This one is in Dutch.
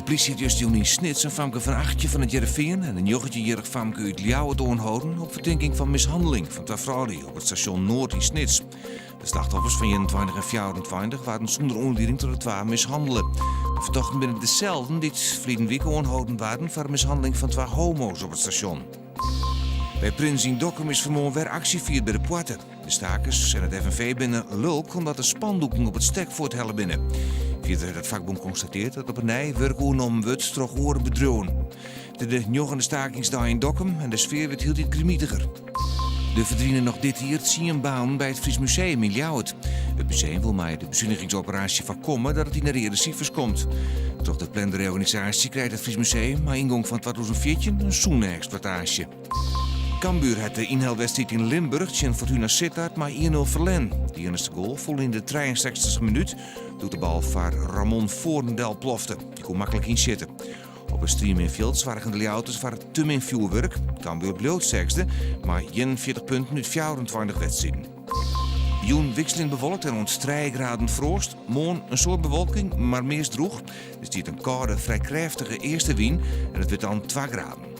De politie heeft juist in Snits een famke van 8 van het Jereveen en een joggetje famke uit Ljouwen doorhouden op verdenking van mishandeling van twee vrouwen op het station Noord in Snits. De slachtoffers van 21 en 24 waren zonder aanleiding tot het twee mishandelen. De verdachten binnen dezelfde die verleden week aangehouden waren voor mishandeling van twee homo's op het station. Bij Prins in Dokkum is vanmorgen weer actie vierd bij de poorten. De stakers en het FNV binnen lulk omdat de spandoeken op het stek voor het helle binnen. Via het vakbond constateert dat op een nij werkoornom wordt toch oren bedrogen. De joggende stakingsdag in Dokkum en de sfeer werd heel iets krimietiger. De verdwijnen nog dit jaar 10 banen bij het Fries Museum in Ljouwen. Het museum wil mij de bezuinigingsoperatie voorkomen dat het in de cijfers komt. Toch de geplande reorganisatie krijgt het Fries Museum na ingang van 2014 een zoene-exploitatie. Cambuur had de inhaalwedstrijd in Limburg tegen Fortuna Sittard maar 1-0 verlen. Die eerste goal vol in de 63e minuut doet de bal voor Ramon Voorendel plofte. Die kon makkelijk in zitten. Op een stream in Fields waren de auto's voor te min vuurwerk. Cambuur bleef sechste, maar 41 punten uit 24 wedstrijden. Joen wisseling bewolkt en rond 3 graden frost. Morgen een soort bewolking, maar meest droog. Dus dit een koude, vrij krachtige eerste wien en het wordt dan 2 graden.